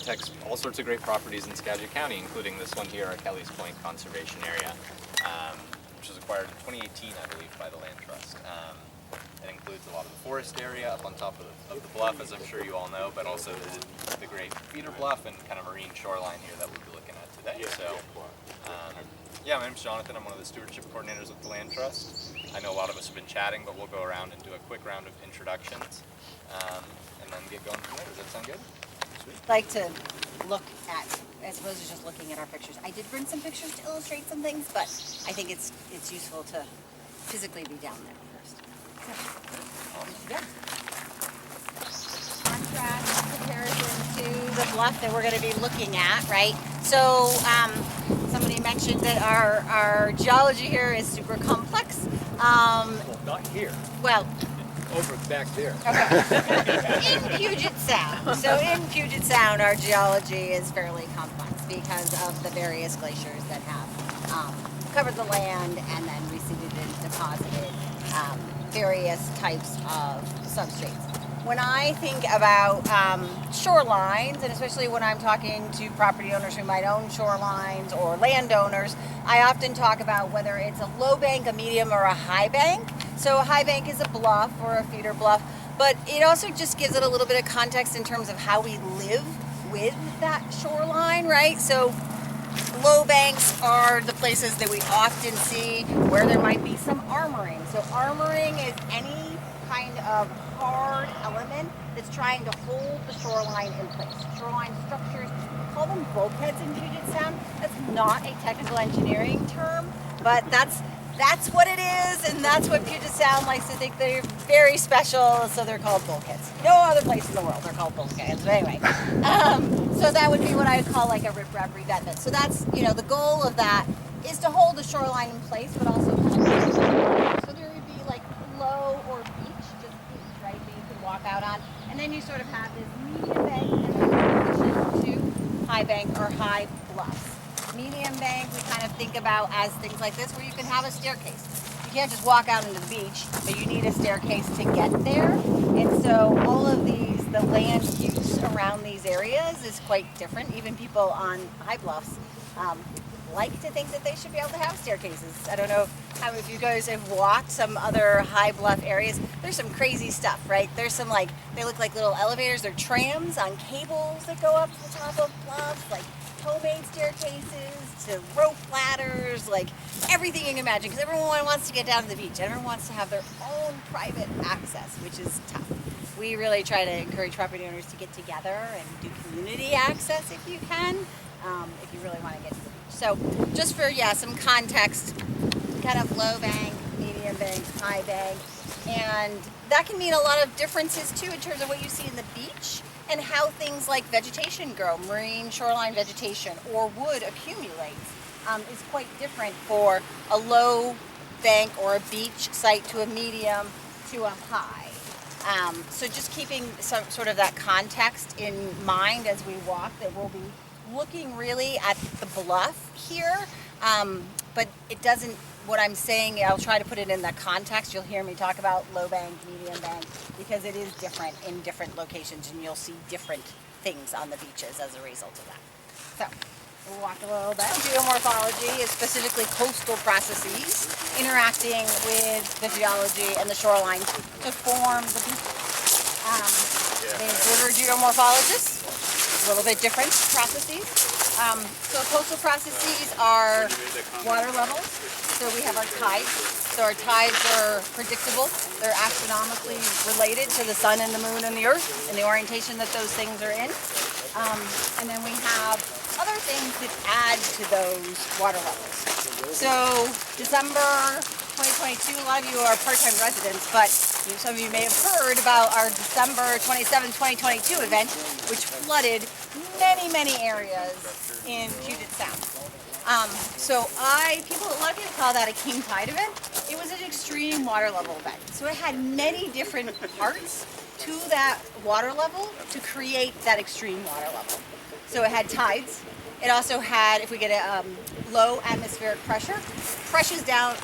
protects all sorts of great properties in Skagit County, including this one here, our Kelly's Point Conservation Area, which was acquired in 2018, I believe, by the Land Trust. It includes a lot of the forest area up on top of the bluff, as I'm sure you all know, but also the great feeder bluff and kind of marine shoreline here that we'll be looking at today. So, yeah, my name's Jonathan. I'm one of the stewardship coordinators with the Land Trust. I know a lot of us have been chatting, but we'll go around and do a quick round of introductions, and then get going from there. Does that sound good? I'd like to look at, as opposed to just looking at our pictures. I did bring some pictures to illustrate some things, but I think it's useful to physically be down there first. So, contrast comparison to the bluff that we're going to be looking at, right? So somebody mentioned that our geology here is super complex. Well, not here. Well, over back there. Okay. In Puget Sound. So in Puget Sound, our geology is fairly complex because of the various glaciers that have covered the land and then receded and deposited various types of substrates. When I think about shorelines, and especially when I'm talking to property owners who might own shorelines or landowners, I often talk about whether it's a low bank, a medium, or a high bank. So a high bank is a bluff or a feeder bluff, but it also just gives it a little bit of context in terms of how we live with that shoreline, right? So low banks are the places that we often see where there might be some armoring. So armoring is any kind of hard element that's trying to hold the shoreline in place. Shoreline structures, we call them bulkheads in Puget Sound. That's not a technical engineering term, but that's what it is, and that's what Puget Sound likes to think they're very special, so they're called bulkheads. No other place in the world they're called bulkheads, but anyway. So that would be what I would call like a riprap revetment. So that's, the goal of that is to hold the shoreline in place, but also so there would be like low or beach, just beach, right, that you could walk out on. And then you sort of have this medium bank and then to high bank or high bluffs. Medium bank we kind of think about as things like this where you can have a staircase. You can't just walk out into the beach, but you need a staircase to get there. And so all of the land use around these areas is quite different. Even people on high bluffs like to think that they should be able to have staircases. I don't know if you guys have walked some other high bluff areas. There's some crazy stuff, right? There's some they look like little elevators. They're trams on cables that go up to the top of bluffs, like homemade staircases to rope ladders, like everything you can imagine, because everyone wants to get down to the beach. Everyone wants to have their own private access, which is tough. We really try to encourage property owners to get together and do community access if you can, if you really want to get to the beach. So just for, some context, kind of low bank, medium bank, high bank, and that can mean a lot of differences too in terms of what you see in the beach and how things like vegetation grow. Marine shoreline vegetation or wood accumulates is quite different for a low bank or a beach site to a medium to a high. So just keeping some sort of that context in mind as we walk, that we'll be looking really at the bluff here, but it doesn't, what I'm saying, I'll try to put it in the context. You'll hear me talk about low bank, medium bank, because it is different in different locations, and you'll see different things on the beaches as a result of that. So we'll walk a little bit. Geomorphology is specifically coastal processes interacting with the geology and the shoreline to form the beach. River geomorphologists, a little bit different processes. So coastal processes are water levels. So we have our tides. So our tides are predictable. They're astronomically related to the sun and the moon and the earth and the orientation that those things are in. And then we have other things that add to those water levels. So December 2022, a lot of you are part-time residents, but some of you may have heard about our December 27, 2022 event, which flooded many, many areas in Puget Sound. So a lot of people call that a king tide event. It was an extreme water level event. So it had many different parts to that water level to create that extreme water level. So it had tides. It also had, if we get a low atmospheric pressure, pushes down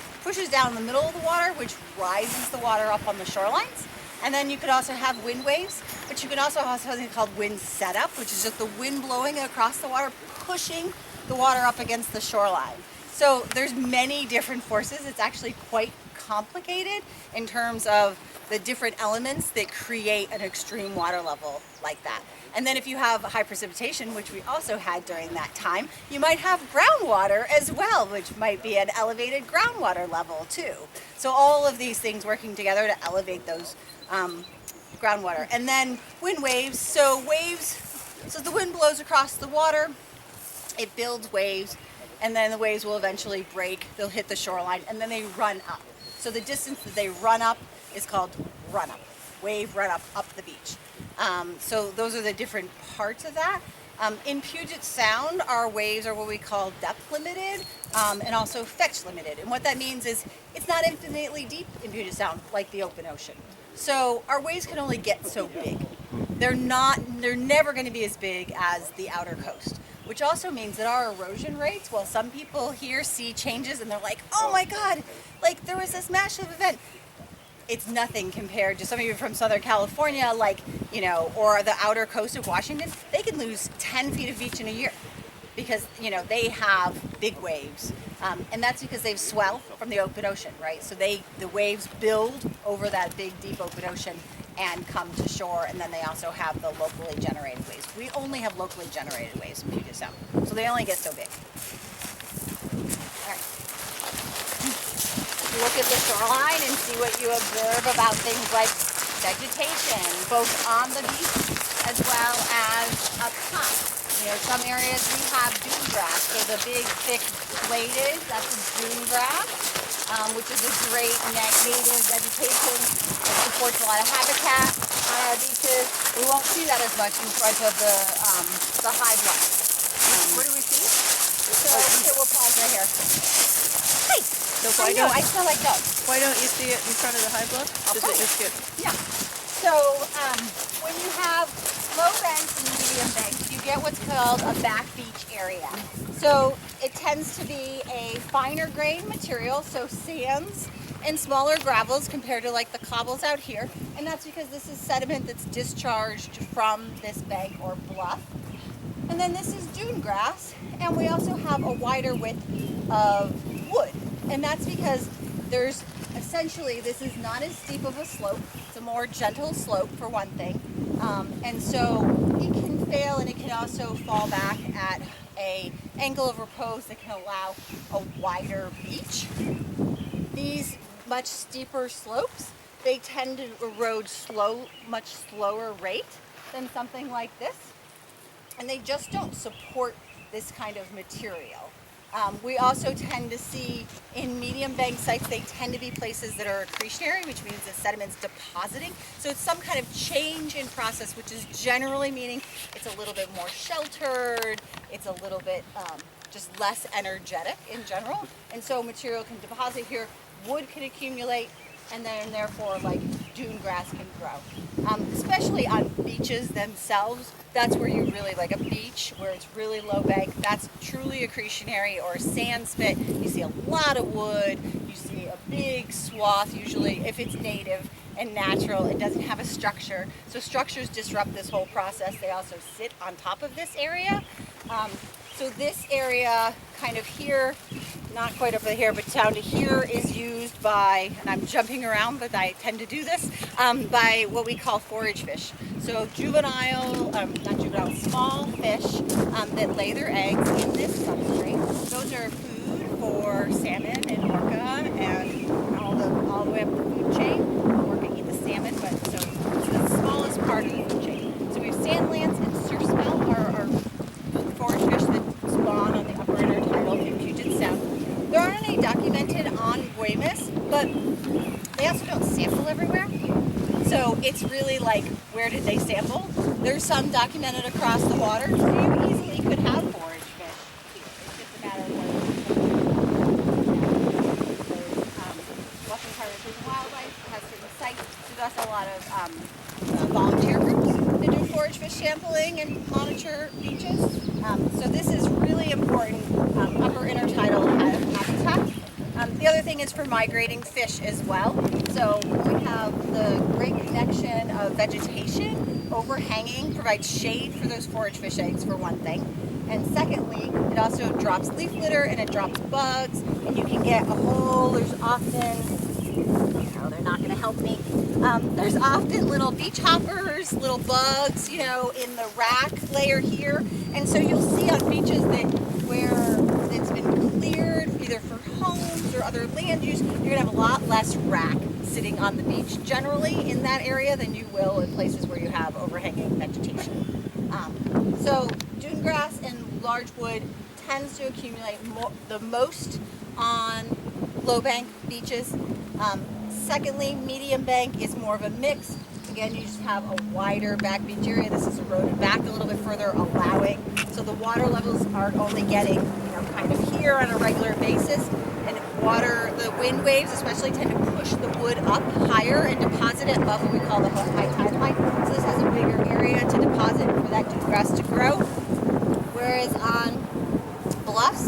the middle of the water, which rises the water up on the shorelines. And then you could also have wind waves, but you can also have something called wind setup, which is just the wind blowing across the water, pushing the water up against the shoreline. So there's many different forces. It's actually quite complicated in terms of the different elements that create an extreme water level like that. And then if you have high precipitation, which we also had during that time, you might have groundwater as well, which might be an elevated groundwater level too. So all of these things working together to elevate those groundwater. And then wind waves. So the wind blows across the water, it builds waves, and then the waves will eventually break, they'll hit the shoreline, and then they run up. So the distance that they run up is called run up, wave run up the beach. So those are the different parts of that. In Puget Sound, our waves are what we call depth limited and also fetch limited. And what that means is it's not infinitely deep in Puget Sound like the open ocean. So our waves can only get so big. They're never going to be as big as the outer coast, which also means that our erosion rates, well, some people here see changes and they're like, oh my God, like there was this massive event. It's nothing compared to some of you from Southern California, like, you know, or the outer coast of Washington. They can lose 10 feet of beach in a year because, you know, they have big waves. And that's because they've swelled from the open ocean, right? So the waves build over that big, deep open ocean and come to shore, and then they also have the locally generated waves. We only have locally generated waves in Puget Sound, so they only get so big. All right. Look at the shoreline and see what you observe about things like vegetation, both on the beach as well as up top. You know, some areas we have dune grass, so the big, thick bladed, that's a dune grass, which is a great native vegetation. It supports a lot of habitat on our beaches. We won't see that as much in front of the high bluff. Where do we see? So we'll pause right here. Hi. So I smell like dogs. why don't you see it in front of the high bluff? Does it just get... Yeah. So when you have low banks and medium banks, you get what's called a back beach area. So it tends to be a finer grain material, so sands and smaller gravels compared to like the cobbles out here. And that's because this is sediment that's discharged from this bank or bluff. And then this is dune grass, and we also have a wider width of wood. And that's because there's essentially, this is not as steep of a slope. It's a more gentle slope for one thing. And so it can fail, and it can also fall back at an angle of repose that can allow a wider beach. These much steeper slopes, they tend to erode much slower rate than something like this. And they just don't support this kind of material. We also tend to see in medium bank sites, they tend to be places that are accretionary, which means the sediment's depositing. So it's some kind of change in process, which is generally meaning it's a little bit more sheltered, it's a little bit just less energetic in general. And so material can deposit here, wood can accumulate, and then therefore like dune grass can grow. Especially on beaches themselves, that's where you really, like a beach where it's really low bank, that's truly accretionary, or a sand spit. You see a lot of wood, you see a big swath, usually if it's native and natural, it doesn't have a structure. So structures disrupt this whole process. They also sit on top of this area. So this area kind of here, not quite up here, but down to here is used by, and I'm jumping around, but I tend to do this, by what we call forage fish. So small fish that lay their eggs in this substrate. Those are food for salmon and orca and all the way up the food chain. Orca eat the salmon, but so it's the smallest part of the food chain. So we have sand lance and surf smelt are forage fish that spawn on the upper intertidal in Puget Sound. There aren't any documented on Guaymas, but they also don't sample everywhere. So it's really like, where did they sample? There's some documented across the water, so you easily could have forage fish here. It's just a matter of Western Conservation and Wildlife has certain sites. There's also a lot of volunteer groups that do forage fish sampling and monitor beaches. So this is really important upper intertidal habitat. The other thing is for migrating fish as well. So we have the great connection of vegetation overhanging, provides shade for those forage fish eggs for one thing. And secondly, it also drops leaf litter and it drops bugs, and you can get there's often, oh, they're not going to help me. There's often little beach hoppers, little bugs, you know, in the rack layer here. And so you'll see on beaches where it's been cleared either for homes or other land use, you're going to have a lot less rack sitting on the beach generally in that area than you will in places where you have overhanging vegetation. So dune grass and large wood tends to accumulate the most on low bank beaches. Secondly, medium bank is more of a mix. Again, you just have a wider back beach area. This is eroded back a little bit further, allowing, so the water levels aren't only getting, you know, kind of here on a regular basis. And the wind waves especially tend to push the wood up higher and deposit it above what we call the high tide line. So this has a bigger area to deposit for that dune grass to grow. Whereas on bluffs,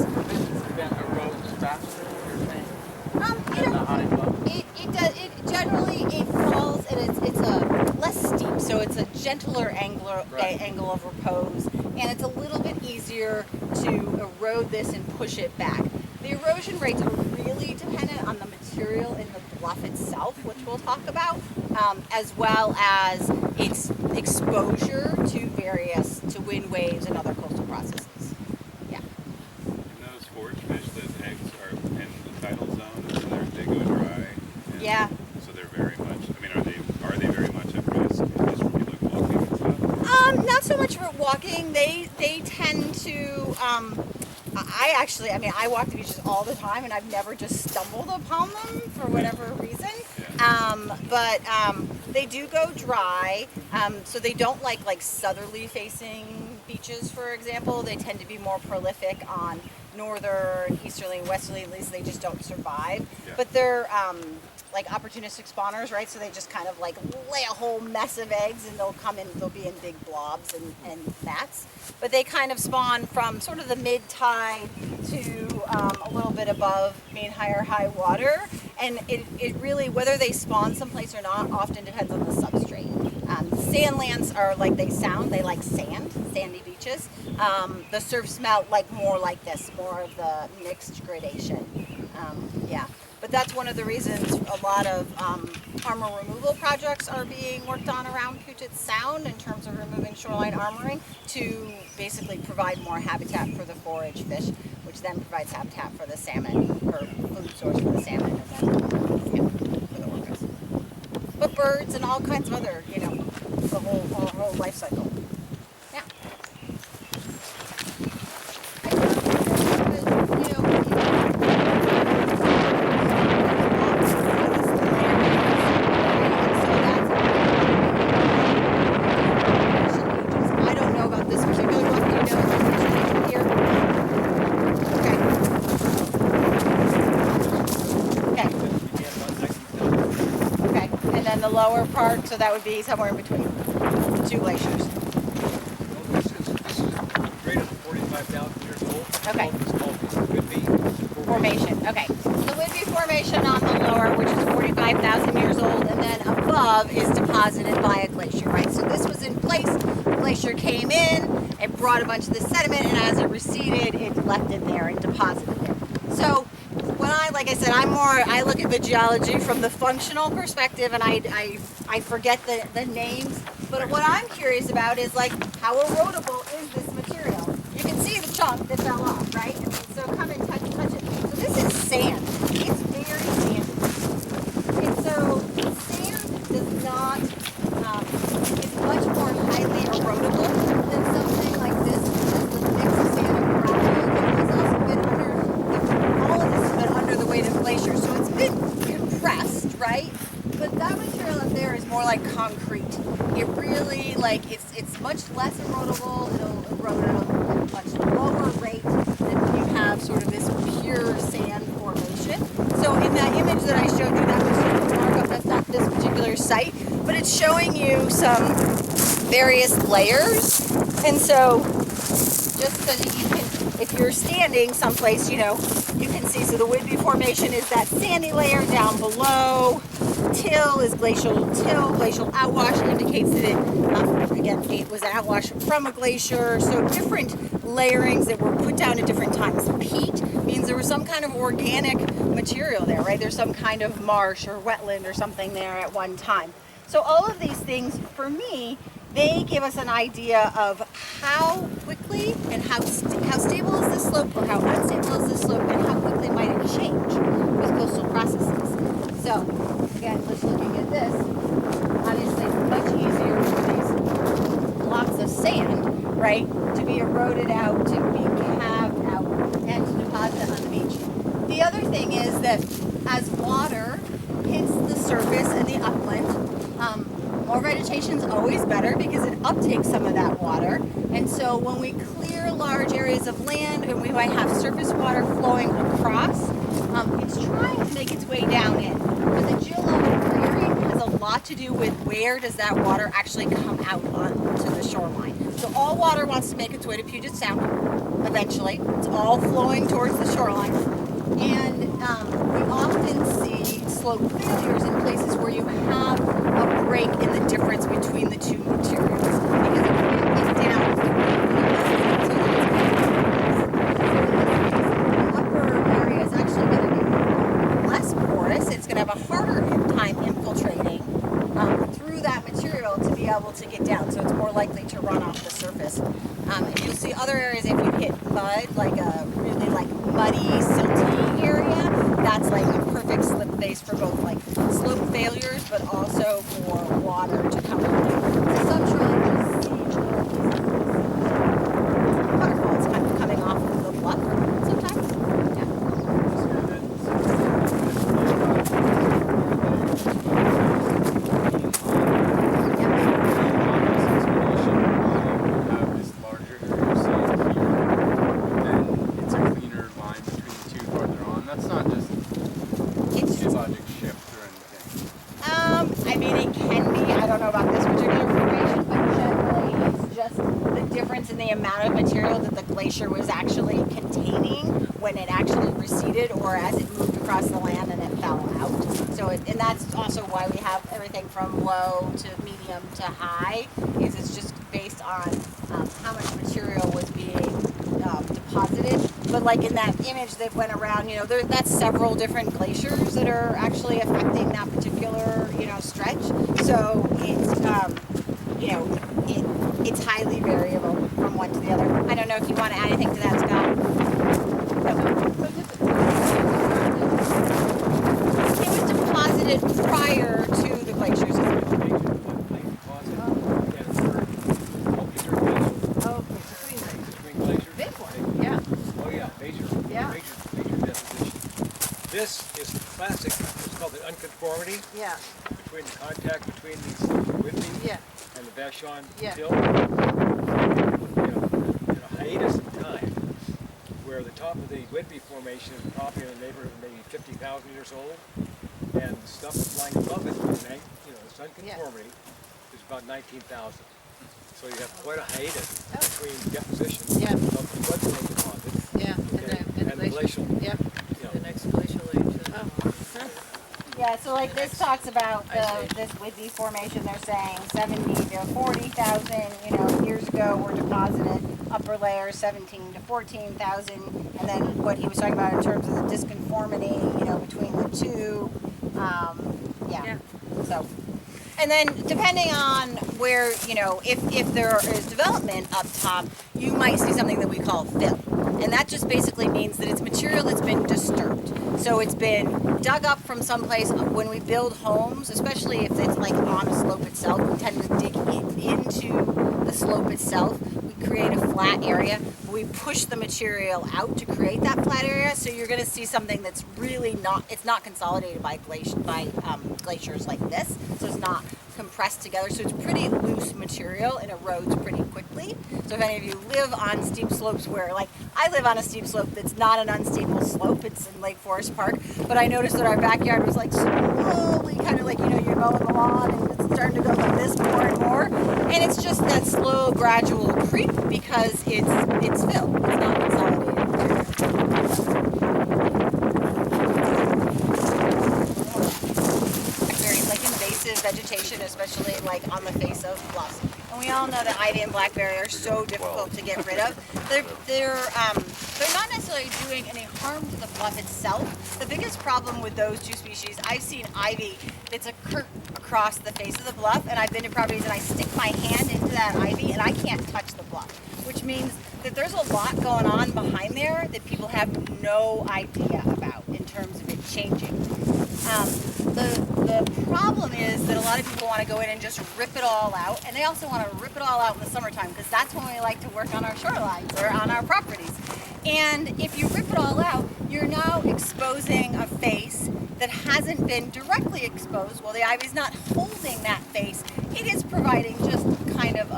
That erodes faster, you're saying? you Than the know, high bluff? it does. It generally falls, and it's a less steep, so it's a gentler angle of repose, and it's a little bit easier to erode this and push it back. The erosion rates are really dependent on the material in the bluff itself, which we'll talk about, as well as its exposure to wind waves and other coastal processes. Yeah. And those forage fish, those eggs are in the tidal zone, so they go dry. And Yeah. So they're very much. I mean, are they very much at risk just for people walking and stuff? Not so much for walking. They tend to. I walk the beaches all the time, and I've never just stumbled upon them for whatever reason. Yeah. They do go dry, so they don't like southerly facing beaches, for example. They tend to be more prolific on northern, easterly, and westerly. At least they just don't survive. Yeah. But they're like opportunistic spawners, right? So they just kind of like lay a whole mess of eggs, and they'll be in big blobs and mats. But they kind of spawn from sort of the mid-tide to a little bit above mid-higher high water. And it really, whether they spawn someplace or not, often depends on the substrate. Sand lands are like they sound, they like sand, sandy beaches. The surf smelt more like this, more of the mixed gradation. Yeah. But that's one of the reasons a lot of armor removal projects are being worked on around Puget Sound in terms of removing shoreline armoring to basically provide more habitat for the forage fish, which then provides habitat for the salmon, or food source for the salmon, and then for the orcas. But birds and all kinds of other, the whole life cycle. Yeah. I don't know about this particular one. Do you know the here? Okay. Okay. And then the lower part, so that would be somewhere in between the two glaciers. Well, this is greater than 45,000 years old. Okay. It's called Whitby Formation. Okay. The Whitby Formation on the lower, which is 45,000 years old, and then above is deposited by a glacier, right? So this was in place. The glacier came in, it brought a bunch of the sediment, and as it receded, it left it there and deposited it. So when like I said, I look at the geology from the functional perspective, and I forget the names. But what I'm curious about is how erodible is this material? You can see the chunk that fell off, right? And so come and touch it. So this is sand. It's very sandy. And so sand does not is much more highly erodible than something like this, which is the mix of sand and gravel. It's also been all of this has been under the weight of glaciers, so it's been compressed, right? But that material up there is more like concrete. It really it's much less erodible. It'll erode at a much lower rate than when you have sort of this pure sand formation. So in that image that I showed you, that was just a markup. That's not this particular site, but it's showing you some various layers. And so just so that you can if you're standing someplace, you can see, so the Whidbey Formation is that sandy layer down below. Till is glacial till. Glacial outwash indicates that it was an outwash from a glacier. So different layerings that were put down at different times. Peat means there was some kind of organic material there, right? There's some kind of marsh or wetland or something there at one time. So all of these things, for me, they give us an idea of how quickly and how stable is this slope, or how unstable is this slope, and how quickly might it change with coastal processes. So again, just looking at this, obviously it's much easier for these blocks of sand, right, to be eroded out, to be calved out, and to deposit on the beach. The other thing is that as water hits the surface and the upland, more vegetation is always better because it uptakes some of that water. And so when we clear large areas of land and we might have surface water flowing across, it's trying to make its way down in. But the geologic clearing has a lot to do with where does that water actually come out onto the shoreline. So all water wants to make its way to Puget Sound eventually. It's all flowing towards the shoreline. And we often see slope failures in places where you have a break in the difference between the two materials. Because if you get this down, the upper area is actually going to be less porous. It's going to have a harder time infiltrating through that material to be able to get down. So it's more likely to run off the surface. And you'll see other areas, if you hit mud, like a really muddy, silty area, that's like a perfect slip face for both slope failures, but also for water to come out. So some shoreline just see waterfalls kind of coming off of the bluff sometimes. Was actually containing when it actually receded, or as it moved across the land and it fell out. So, and that's also why we have everything from low to medium to high. Is it's just based on how much material was being deposited. But like in that image that went around, that's several different glaciers that are actually affecting that particular stretch. So it's it's highly variable from one to the other. I don't know if you want to add anything to that, Scott. It was deposited prior to the glaciers. This is classic. It's called the unconformity. Yeah. Between the contact between these Whidbey and the Vashon till. In a hiatus in time, where the top of the Whidbey Formation is probably in the neighborhood of maybe 50,000 years old, and the stuff that's lying above it, this unconformity, is about 19,000. So you have quite a hiatus between deposition of the floodplain deposit and the glacial. Yeah. The next glacial age. Yeah, so this talks about this Whidbey Formation. They're saying 70 to 40,000, years ago were deposited. Upper layers 17 to 14,000, and then what he was talking about in terms of the disconformity, between the two. So, and then depending on where, if there is development up top, you might see something that we call fill. And that just basically means that it's material that's been disturbed. So it's been dug up from someplace. When we build homes, especially if it's on a slope itself, we tend to dig into the slope itself. We create a flat area. We push the material out to create that flat area. So you're going to see something that's really it's not consolidated by glaciers like this. So it's not compressed together. So it's pretty loose material and erodes pretty quickly. So if any of you live on steep slopes where, I live on a steep slope that's not an unstable slope, it's in Lake Forest Park, but I noticed that our backyard was slowly kind of you're mowing the lawn and it's starting to go like this more and more. And it's just that slow, gradual creep because it's filled. It's not consolidated. like on the face of bluffs. And we all know that ivy and blackberry are so difficult to get rid of. They're not necessarily doing any harm to the bluff itself. The biggest problem with those two species, I've seen ivy that's a curtain across the face of the bluff, and I've been to properties and I stick my hand into that ivy and I can't touch the bluff, which means that there's a lot going on behind there that people have no idea about in terms of it changing. The problem is that a lot of people want to go in and just rip it all out, and they also want to rip it all out in the summertime because that's when we like to work on our shorelines or on our properties. And if you rip it all out, you're now exposing a face that hasn't been directly exposed. Well, the ivy's not holding that face. It is providing just kind of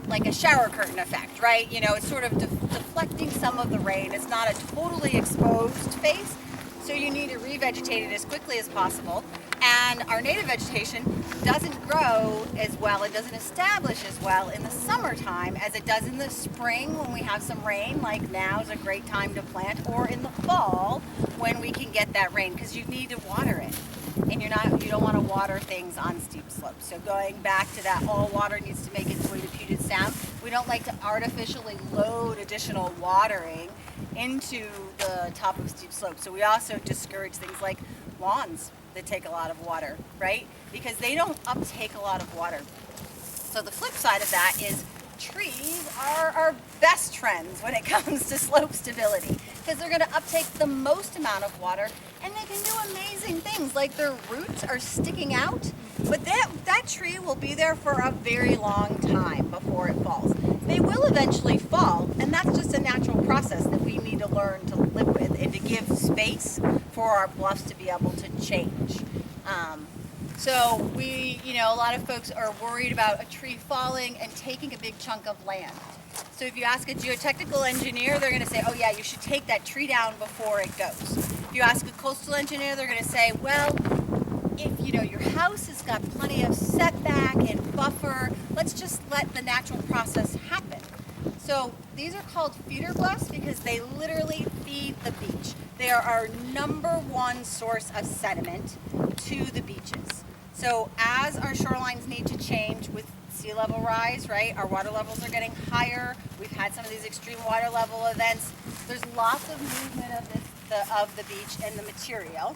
like a shower curtain effect, right? You know, it's sort of deflecting some of the rain. It's not a totally exposed face. So you need to revegetate it as quickly as possible. And our native vegetation doesn't grow as well, it doesn't establish as well in the summertime as it does in the spring when we have some rain, like now is a great time to plant, or in the fall when we can get that rain, because you need to water it. And you don't want to water things on steep slopes. So going back to that, all water needs to make its way to Puget Sound. We don't like to artificially load additional watering into the top of steep slopes. So we also discourage things like lawns that take a lot of water, right? Because they don't uptake a lot of water. So the flip side of that is trees are our best friends when it comes to slope stability, because they're going to uptake the most amount of water, and they can do amazing things, like their roots are sticking out, but that tree will be there for a very long time before it falls. They will eventually fall, and that's just a natural process that we need to learn to live with and to give space for our bluffs to be able to change. So a lot of folks are worried about a tree falling and taking a big chunk of land. So if you ask a geotechnical engineer, they're going to say, oh yeah, you should take that tree down before it goes. If you ask a coastal engineer, they're going to say, well, if your house has got plenty of setback and buffer, let's just let the natural process happen. So these are called feeder bluffs because they literally feed the beach. They are our #1 source of sediment to the beaches. So as our shorelines need to change with sea level rise, right? Our water levels are getting higher. We've had some of these extreme water level events. There's lots of movement of the beach and the material.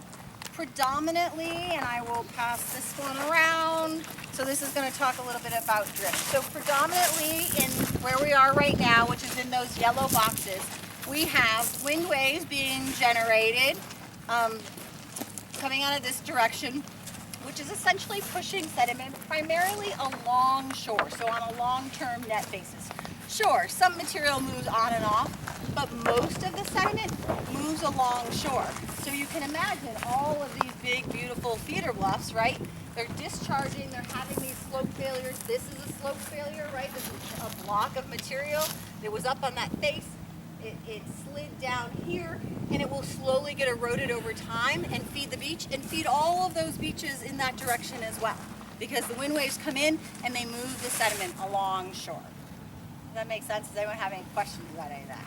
Predominantly, and I will pass this one around. So this is going to talk a little bit about drift. So predominantly in where we are right now, which is in those yellow boxes, we have wind waves being generated coming out of this direction, which is essentially pushing sediment primarily along shore, so on a long-term net basis. Sure, some material moves on and off, but most of the sediment moves along shore. So you can imagine all of these big, beautiful feeder bluffs, right? They're discharging, they're having these slope failures. This is a slope failure, right? This is a block of material that was up on that face. It slid down here, and it will slowly get eroded over time and feed the beach and feed all of those beaches in that direction as well, because the wind waves come in and they move the sediment along shore. Does that make sense? Does anyone have any questions about any of that?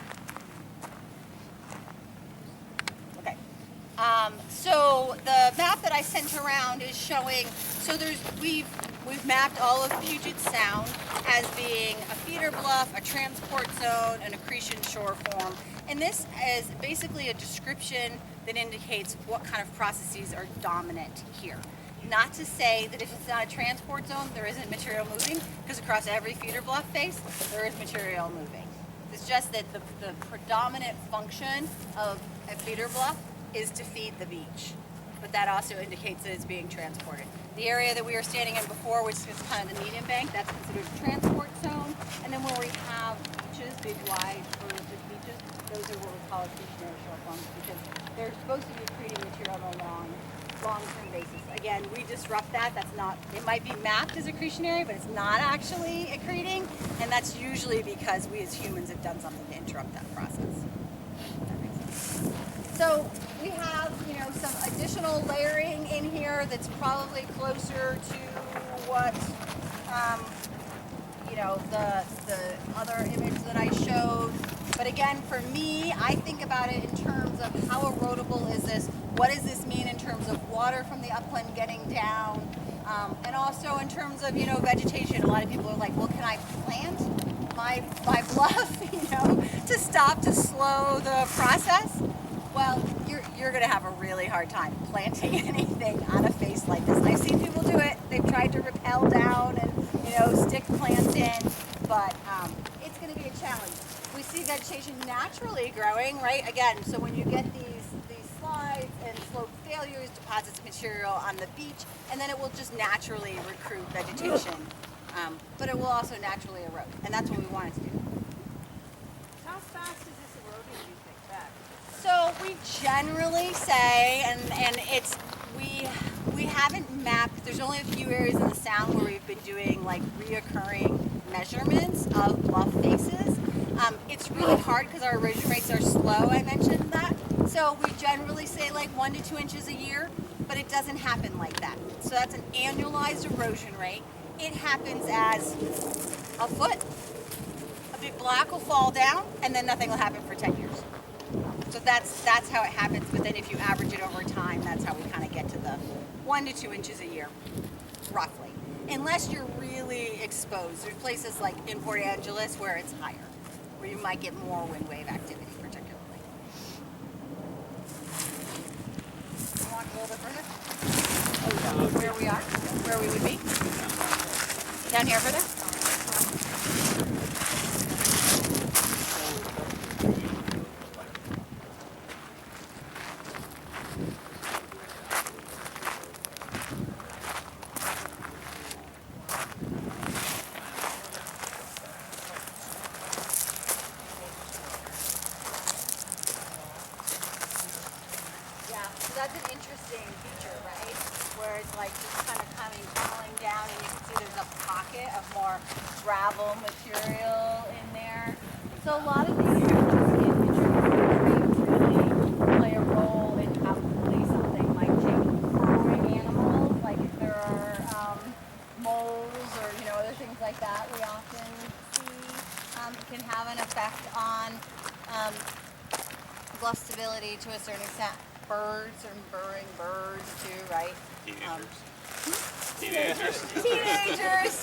Okay. So the map that I sent around is showing, so we've mapped all of Puget Sound as being a feeder bluff, a transport zone, an accretion shore form. And this is basically a description that indicates what kind of processes are dominant here. Not to say that if it's not a transport zone, there isn't material moving, because across every feeder bluff face, there is material moving. It's just that the predominant function of a feeder bluff is to feed the beach. But that also indicates that it's being transported. The area that we were standing in before, which is kind of the median bank, that's considered a transport zone. And then where we have beaches, big wide prolific beaches, those are what we call accretionary shore forms, because they're supposed to be creating material on a long-term basis. Again, we disrupt that. That's not, it might be mapped as accretionary, but it's not actually accreting. And that's usually because we as humans have done something to interrupt that process. That makes sense. So we have, some additional layering in here that's probably closer to what, the other image that I showed. But again, for me, I think about it in terms of how erodible is this? What does this mean in terms of water from the upland getting down? And also in terms of, vegetation, a lot of people are like, well, can I plant my bluff, to stop, to slow the process? Well, you're going to have a really hard time planting anything on a face like this. I've seen people do it. They've tried to rappel down and, stick plants in, but it's going to be a challenge. We see vegetation naturally growing, right? Again, so when you get these slides and slope failures, deposits of material on the beach, and then it will just naturally recruit vegetation. But it will also naturally erode, and that's what we want it to do. How fast is this eroding, do you think, back? So we generally say, and it's, we haven't mapped, there's only a few areas in the sound where we've been doing like reoccurring measurements of bluff faces. It's really hard because our erosion rates are slow, I mentioned that. So we generally say like 1 to 2 inches a year, but it doesn't happen like that. So that's an annualized erosion rate. It happens as a foot. A big block will fall down and then nothing will happen for 10 years. So that's how it happens, but then if you average it over time, that's how we kind of get to the 1 to 2 inches a year, roughly. Unless you're really exposed. There's places like in Port Angeles where it's higher, where you might get more wind wave activity particularly. Walk a little bit further. Where we are, where we would be. Down here further. So that's an interesting feature, right? Where it's like just kind of tumbling down, and you can see there's a pocket of more gravel material in there. So a lot of these really play a role in probably something like growing animals, like if there are moles or other things like that. We often see it can have an effect on bluff stability to a certain extent. Birds and burrowing birds too, right?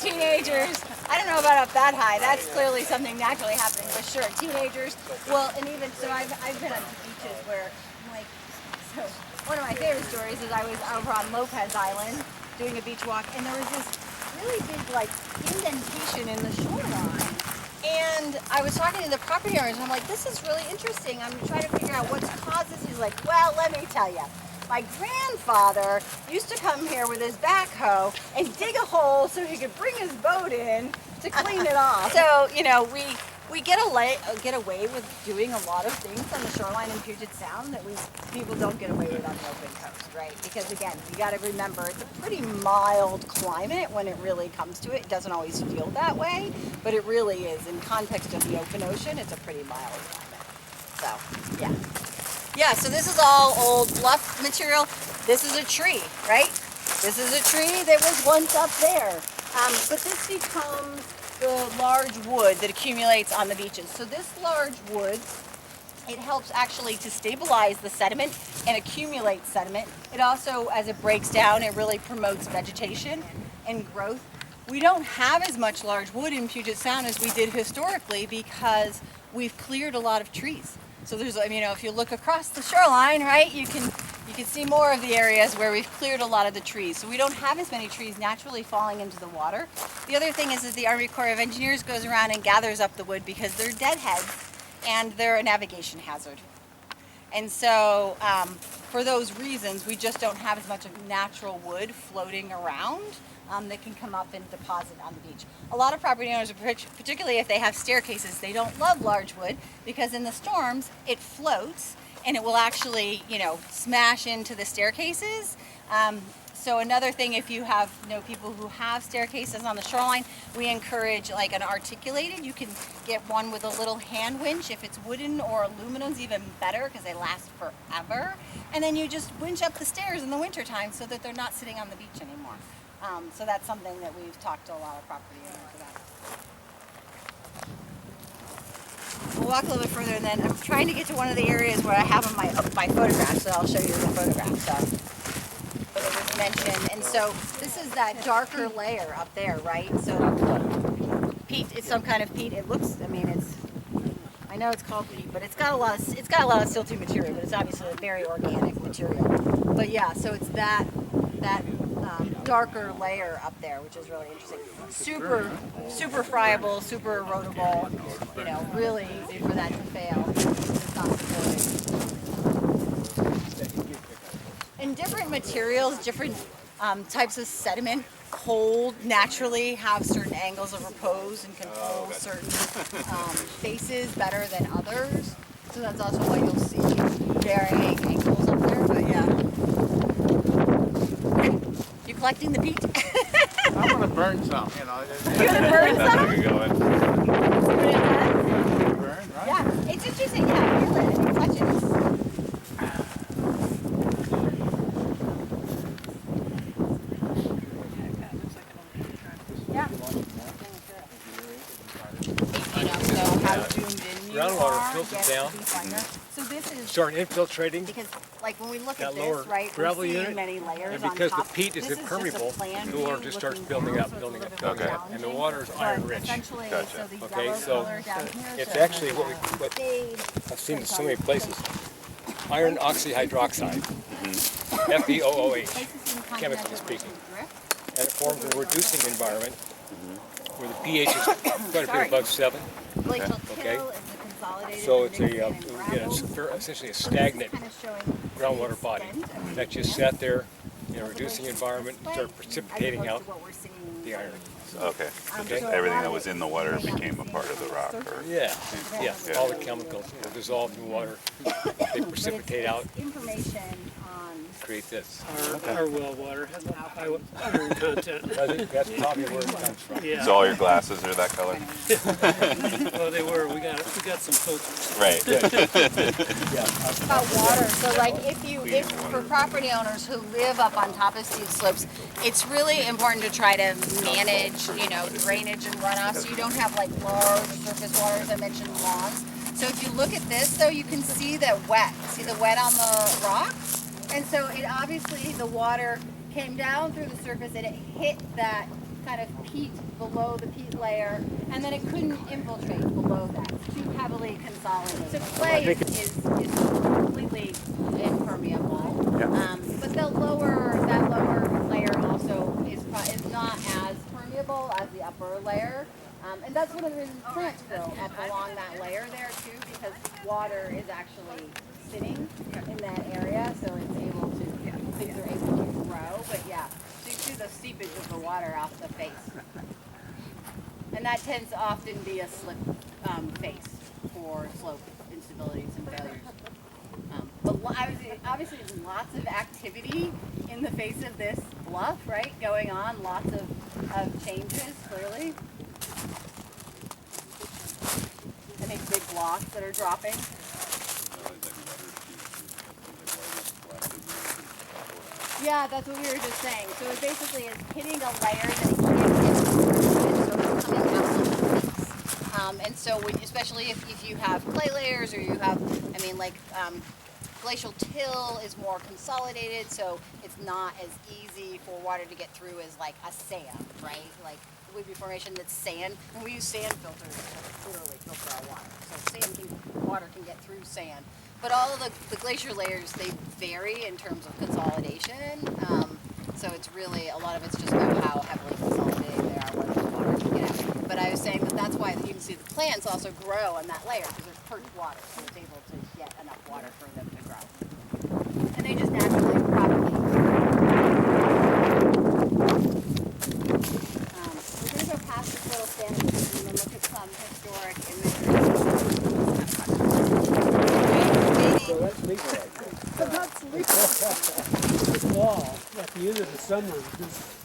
Teenagers. I don't know about up that high. That's clearly something naturally happening, but sure, teenagers. Well, and even so, I've been on beaches where, so one of my favorite stories is I was over on Lopez Island doing a beach walk, and there was this really big indentation in the shoreline. And I was talking to the property owners, and I'm like, this is really interesting. I'm trying to figure out what's caused this. He's like, well, let me tell you. My grandfather used to come here with his backhoe and dig a hole so he could bring his boat in to clean it off. So, we get away with doing a lot of things on the shoreline in Puget Sound that people don't get away with on the open coast, right? Because again, you got to remember it's a pretty mild climate when it really comes to it. It doesn't always feel that way, but it really is. In context of the open ocean, it's a pretty mild climate. So, yeah. Yeah, so this is all old bluff material. This is a tree, right? This is a tree that was once up there. But this becomes the large wood that accumulates on the beaches. So this large wood, it helps actually to stabilize the sediment and accumulate sediment. It also, as it breaks down, it really promotes vegetation and growth. We don't have as much large wood in Puget Sound as we did historically because we've cleared a lot of trees. So there's, if you look across the shoreline, right, you can see more of the areas where we've cleared a lot of the trees. So we don't have as many trees naturally falling into the water. The other thing is the Army Corps of Engineers goes around and gathers up the wood because they're deadheads and they're a navigation hazard. And so for those reasons, we just don't have as much of natural wood floating around that can come up and deposit on the beach. A lot of property owners, particularly if they have staircases, they don't love large wood because in the storms it floats and it will actually, smash into the staircases. So another thing, if you have people who have staircases on the shoreline, we encourage an articulated. You can get one with a little hand winch. If it's wooden or aluminum's even better because they last forever. And then you just winch up the stairs in the wintertime so that they're not sitting on the beach anymore. So that's something that we've talked to a lot of property owners about. We'll walk a little bit further, and then I'm trying to get to one of the areas where I have my photograph, so I'll show you the photograph. So, but it was mentioned. And so this is that darker layer up there, right? So peat, it's some kind of peat. It looks, I mean, I know it's called peat, but it's got a lot of silty material, but it's obviously a very organic material. But yeah, so it's that darker layer up there, which is really interesting. Super friable, super erodible. You know, really easy for that to fail. It's not supported. And different materials, different types of sediment, cold naturally have certain angles of repose and control certain faces better than others. So that's also why you'll see varying angles up there. But yeah, you collecting the peat? I'm gonna burn some, you know. You're gonna burn some? There you go. See what it does? Burn, right? Yeah, it's interesting. Yeah, feel it and touch it. Yeah. You know, so how zoomed in you Groundwater are filters gets down. to be finer. So this is Start infiltrating. because, like, when we look That at lower this, right, gravel we're seeing unit, many layers and on because the top. peat is This just a impermeable, plan the water view just starts looking building down, up, so it's a building little up, bit more building up. And the water is iron But rich. essentially, Gotcha. so the Okay, yellow so color down here it's shows actually what fade. I've seen in so many places. Iron oxyhydroxide, FeOOH, Places in chemically continental speaking. drift. And it forms a reducing environment where the pH is quite a Sorry. bit above 7. Glacial Okay. till is the consolidated So it's mixing a, and gravels. essentially a So this is stagnant kind of showing groundwater body extent of that just demand sat there in a of the reducing glacier environment and this started way, precipitating as out opposed to what we're seeing the iron. Okay. Okay. so a Everything lot that of was it in the you water may not became a see part of the rock. surface. Or, Yeah, Yeah. all the chemicals will dissolve in water. They But precipitate it's out, information on create this. Our well water has a high iron content. That's probably where it comes from. Yeah. so all your glasses are that color? Well, they were. We got some filters. Right. about water. So like if for property owners who live up on top of steep slopes, it's really important to try to manage, you know, drainage and runoff so you don't have like large surface waters. I mentioned lawns. So if you look at this though, you can see the wet. See the wet on the rock? And so it obviously, the water came down through the surface and it hit that kind of peat below the peat layer, and then it couldn't infiltrate below that. It's too heavily consolidated. So clay is completely impermeable. But that lower layer also is not as permeable as the upper layer. And that's one of the reasons plants grow up along that layer there too, because water is actually sitting in that area, so it's able to, things are able to grow. But yeah, so you see the seepage of the water off the face. And that tends to often be a slip face for slope instabilities and failures. But obviously there's lots of activity in the face of this bluff, right, going on, lots of changes, clearly. I think big blocks that are dropping. Yeah, that's what we were just saying. So it basically is hitting a layer that it can't get through, so it's coming out of the face. And so especially if you have clay layers or you have, I mean, like glacial till is more consolidated, so it's not as easy for water to get through as like a sand, right? Like Whidbey Formation, that's sand, and we use sand filters to literally filter our water. So water can get through sand. But all of the glacier layers, they vary in terms of consolidation. So it's really, a lot of it's just about how heavily consolidated they are, whether the water can get out. But I was saying that's why you can see the plants also grow on that layer, because there's perched water, so it's able to get enough water for them to grow. And they just naturally propagate. We're going to go past this little sand and then look at some historic imagery. So that's legal right there. This fall, at the end of the summer,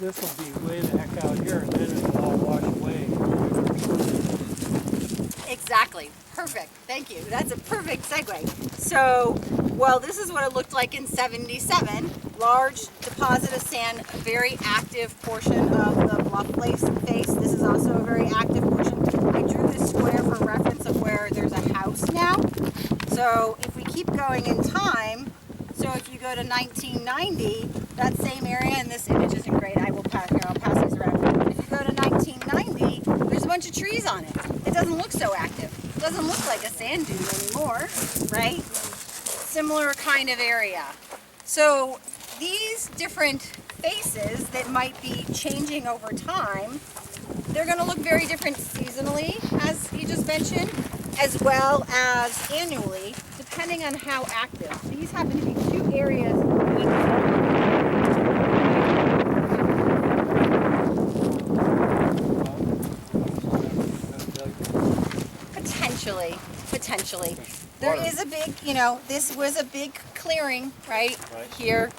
this will be way the heck out here, and then it'll all wash away. Exactly. Perfect. Thank you. That's a perfect segue. So, well, this is what it looked like in '77. Large deposit of sand, a very active portion of the bluff face. This is also a very active portion. I drew this square for reference of where there's a house now. So if we keep going in time, So if you go to 1990, that same area, and this image isn't great, I'll pass these around. If you go to 1990, there's a bunch of trees on it. It doesn't look so active. It doesn't look like a sand dune anymore, right? Similar kind of area. So these different faces that might be changing over time, they're going to look very different seasonally, as you just mentioned, as well as annually, depending on how active. These happen to be two areas. Potentially. There is a big, this was a big clearing right here.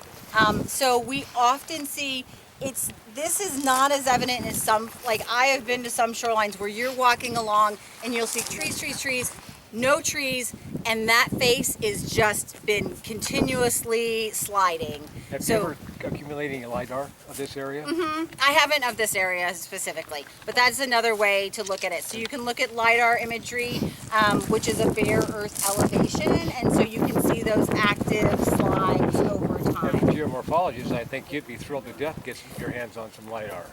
So we often see this is not as evident as some, like I have been to some shorelines where you're walking along and you'll see trees, no trees, and that face is just been continuously sliding. Have you ever accumulating a LiDAR of this area? I haven't of this area specifically, but that's another way to look at it. So you can look at LiDAR imagery, which is a bare earth elevation, and so you can see those active slides over time. As a geomorphologist, I think you'd be thrilled to death to get your hands on some LiDAR.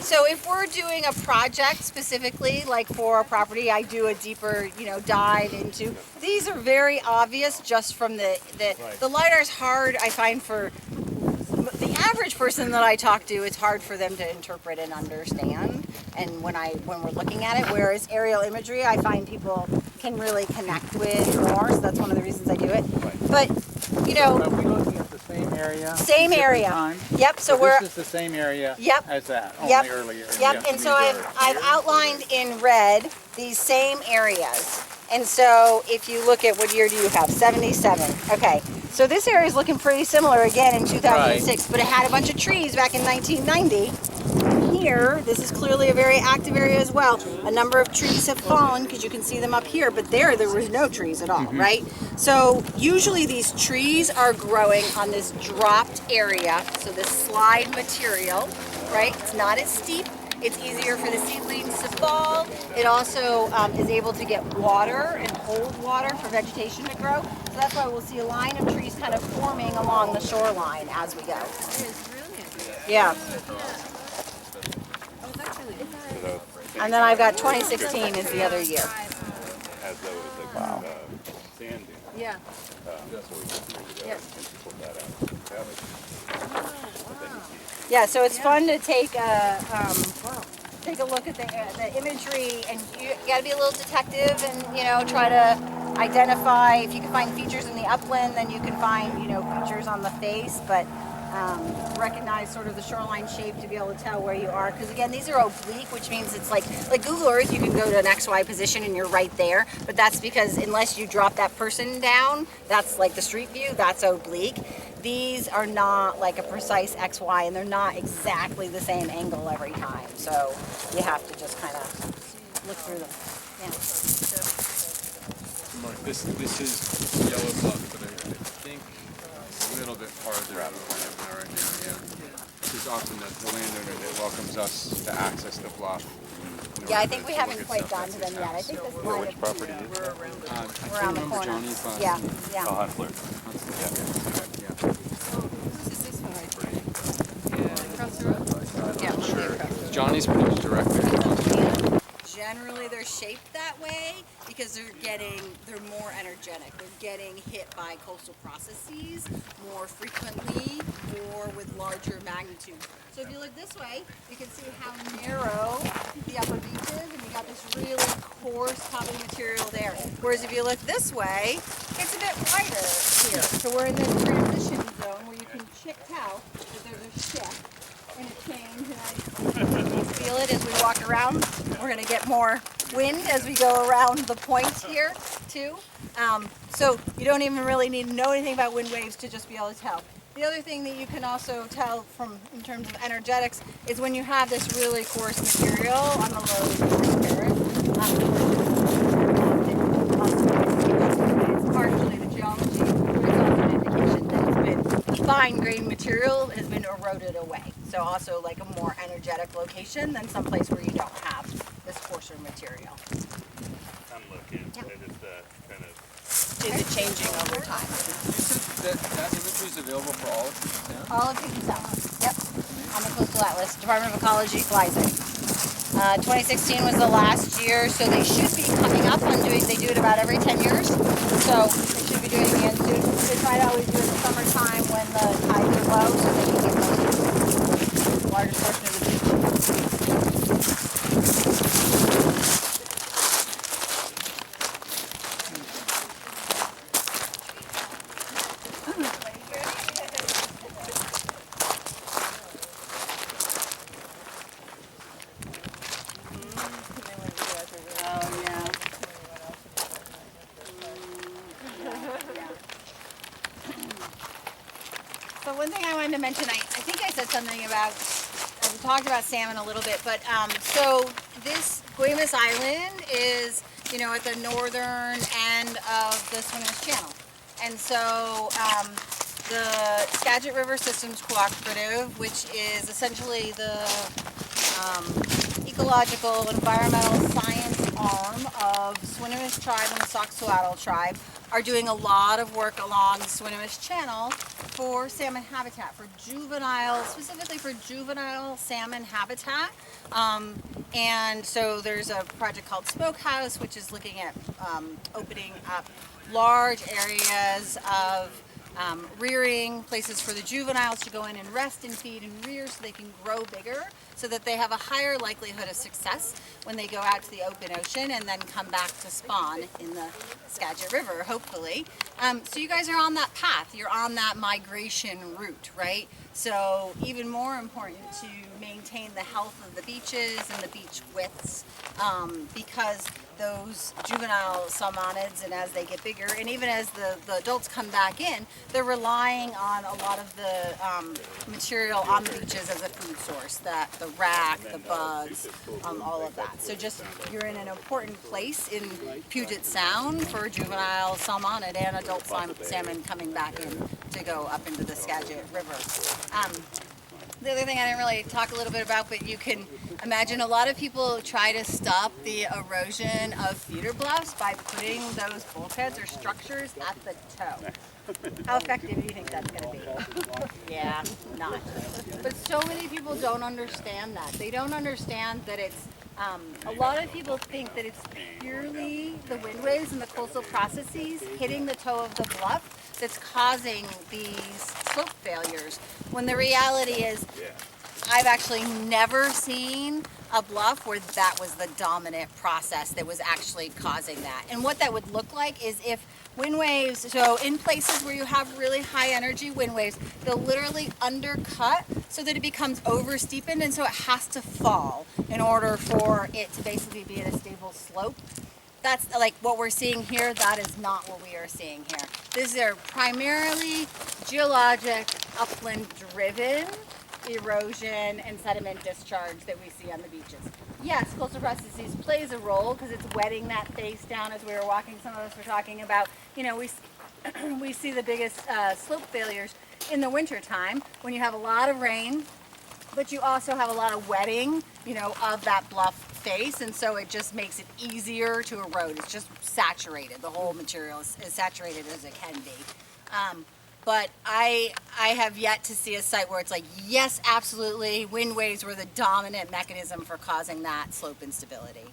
So if we're doing a project specifically, like for a property, I do a deeper, dive into. These are very obvious just from the LiDAR's hard, I find, for the average person that I talk to. It's hard for them to interpret and understand, and when we're looking at it, whereas aerial imagery, I find people can really connect with more, so that's one of the reasons I do it. But Are we looking at the same area? Same area. Time? Yep. So this is the same area as that. Only earlier. Yep. Yeah, And so I've outlined in red these same areas. And so if you look at, what year do you have? 77. Okay. So this area is looking pretty similar again in 2006, but it had a bunch of trees back in 1990. Here, this is clearly a very active area as well. A number of trees have fallen because you can see them up here, but there was no trees at all, right? So usually these trees are growing on this dropped area, so this slide material, right? It's not as steep. It's easier for the seedlings to fall. It also is able to get water and hold water for vegetation to grow. So that's why we'll see a line of trees kind of forming along the shoreline as we go. Yeah. And then I've got 2016 is the other year. As though it was like sand dune. Yeah. Yeah, so it's fun to take a look at the imagery, and you got to be a little detective and try to identify. If you can find features in the upland, then you can find features on the face, but recognize sort of the shoreline shape to be able to tell where you are. Because again, these are oblique, which means it's like Google Earth. You can go to an XY position and you're right there, but that's because unless you drop that person down, that's like the street view. That's oblique. These are not like a precise XY, and they're not exactly the same angle every time. So you have to just kind of look through them. Yeah. Mark, this is yellow bluff, but I think a little bit farther out of our area. There's often the landowner that welcomes us to access the bluff. Yeah, I think we haven't quite gotten to them yet. I think this line Which of property is that? around the corner. Johnny's last Yeah, name. yeah. Huntler. Who's this one right there? Across the road? Yeah. Sure. Johnny's pretty much direct there. Generally, they're shaped that way because they're more energetic. They're getting hit by coastal processes more frequently or with larger magnitude. So if you look this way, you can see how narrow the upper beach is, and you got this really coarse topping material there. Whereas if you look this way, it's a bit wider here. So we're in this transition zone where you can tell that there's a shift and a change, and I feel it as we walk around. We're going to get more wind as we go around the point here too. So you don't even really need to know anything about wind waves to just be able to tell. The other thing that you can also tell from in terms of energetics is when you have this really coarse material on the low terrace. It's partially the geology, but it's also an indication that it's been fine-grained material has been eroded away. So also like a more energetic location than someplace where you don't have this coarser material. I'm looking. It is kind of. Is it changing over time? that imagery is available for all of Puget Sound? All of Puget Sound. Yep. On the Coastal Atlas. Department of Ecology flies it. 2016 was the last year, so they should be coming up on they do it about every 10 years. So they should be doing it again soon. They try to always do it in the summertime when the tides are low, so they can get the largest portion of the beach. So one thing I wanted to mention, I think I said something about, we talked about salmon a little bit, but so this Guaymas Island is, you know, at the northern end of the Swinomish Channel. And so the Skagit River Systems Cooperative, which is essentially the ecological environmental science arm of Swinomish tribe and the Soxhawtl tribe, are doing a lot of work along the Swinomish Channel for salmon habitat, for juvenile, specifically for juvenile salmon habitat. And so there's a project called Smokehouse, which is looking at opening up large areas of rearing, places for the juveniles to go in and rest and feed and rear so they can grow bigger, so that they have a higher likelihood of success when they go out to the open ocean and then come back to spawn in the Skagit River, hopefully. So you guys are on that path, you're on that migration route, right? So even more important to maintain the health of the beaches and the beach widths, because those juvenile salmonids, and as they get bigger, and even as the adults come back in, they're relying on a lot of the material on the beaches as a food source, the rack, the bugs, all of that. So just, you're in an important place in Puget Sound for juvenile salmonid and adult salmon coming back in to go up into the Skagit River. The other thing I didn't really talk a little bit about, but you can imagine a lot of people try to stop the erosion of feeder bluffs by putting those bulkheads or structures at the toe. How effective do you think that's going to be? Yeah, not. But so many people don't understand that. They don't understand that it's, a lot of people think that it's purely the wind waves and the coastal processes hitting the toe of the bluff that's causing these slope failures, when the reality is I've actually never seen a bluff where that was the dominant process that was actually causing that. And what that would look like is if wind waves, so in places where you have really high energy wind waves, they'll literally undercut so that it becomes over steepened, and so it has to fall in order for it to basically be at a stable slope. That's like what we're seeing here. That is not what we are seeing here. These are primarily geologic, upland driven erosion and sediment discharge that we see on the beaches. Yes, coastal processes plays a role because it's wetting that face down. As we were walking, some of us were talking about, you know, we see the biggest slope failures in the winter time when you have a lot of rain, but you also have a lot of wetting, you know, of that bluff face, and so it just makes it easier to erode. It's just saturated. The whole material is saturated as it can be. But I have yet to see a site where it's like, yes, absolutely, wind waves were the dominant mechanism for causing that slope instability.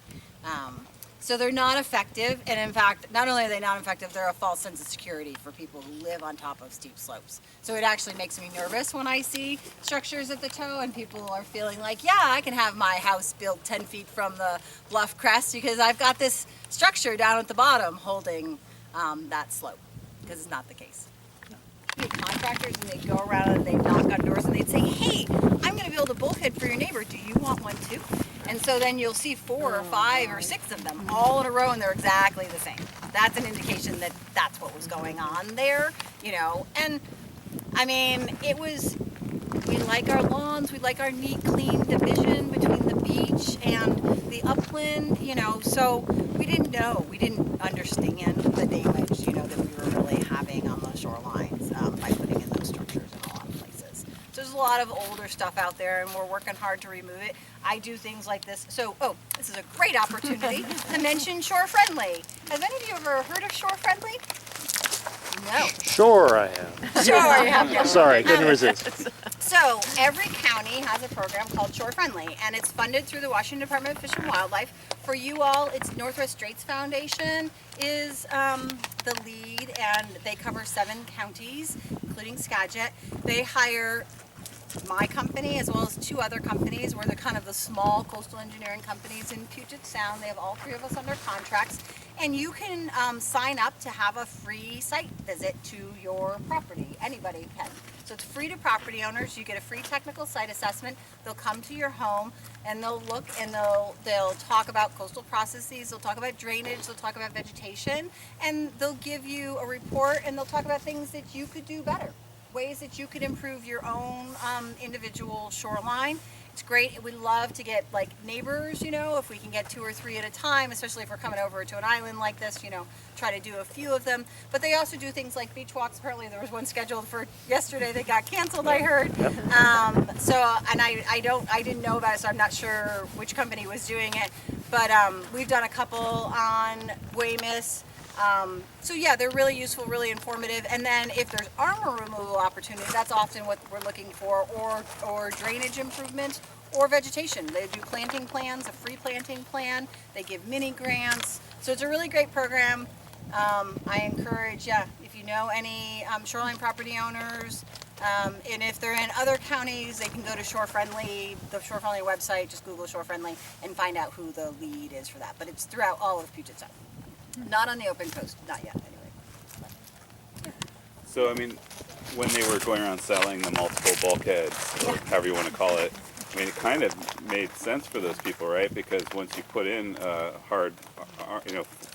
So they're not effective, and in fact, not only are they not effective, they're a false sense of security for people who live on top of steep slopes. So it actually makes me nervous when I see structures at the toe and people are feeling like, yeah, I can have my house built 10 feet from the bluff crest because I've got this structure down at the bottom holding that slope, because it's not the case. Contractors, and they'd go around and they'd knock on doors and they'd say, hey, I'm going to build a bulkhead for your neighbor. Do you want one too? And so then you'll see 4 or 5 or 6 of them all in a row, and they're exactly the same. That's an indication that that's what was going on there, you know. And I mean, it was, we like our lawns, we like our neat, clean division between the beach and the upland, you know. So we didn't know, we didn't understand the damage, you know, that we were really having on the shorelines by putting in those structures in a lot of places. So there's a lot of older stuff out there, and we're working hard to remove it. I do things like this. So, oh, this is a great opportunity to mention Shore Friendly. Has any of you ever heard of Shore Friendly? No. Sure I am. Sure, yeah. Sorry, couldn't resist. So every county has a program called Shore Friendly, and it's funded through the Washington Department of Fish and Wildlife. For you all, it's Northwest Straits Foundation is the lead, and they cover 7 counties, including Skagit. They hire my company as well as 2 other companies. We're the kind of the small coastal engineering companies in Puget Sound. They have all 3 of us under contracts, and you can sign up to have a free site visit to your property. Anybody can. So it's free to property owners. You get a free technical site assessment. They'll come to your home and they'll look and they'll talk about coastal processes. They'll talk about drainage. They'll talk about vegetation, and they'll give you a report, and they'll talk about things that you could do better, ways that you could improve your own individual shoreline. It's great. We love to get like neighbors, you know, if we can get 2 or 3 at a time, especially if we're coming over to an island like this, you know, try to do a few of them. But they also do things like beach walks. Apparently there was one scheduled for yesterday that got canceled, I heard. And I didn't know about it, so I'm not sure which company was doing it. But we've done a couple on Weymouth. So yeah, they're really useful, really informative. And then if there's armor removal opportunities, that's often what we're looking for, or drainage improvement, or vegetation. They do planting plans, a free planting plan. They give mini grants. So it's a really great program. I encourage, if you know any shoreline property owners, and if they're in other counties, they can go to Shore Friendly, the Shore Friendly website, just Google Shore Friendly, and find out who the lead is for that. But it's throughout all of Puget Sound. Not on the open coast, not yet, anyway. So, I mean, when they were going around selling the multiple bulkheads, or however you want to call it, I mean, it kind of made sense for those people, right? Because once you put in hard,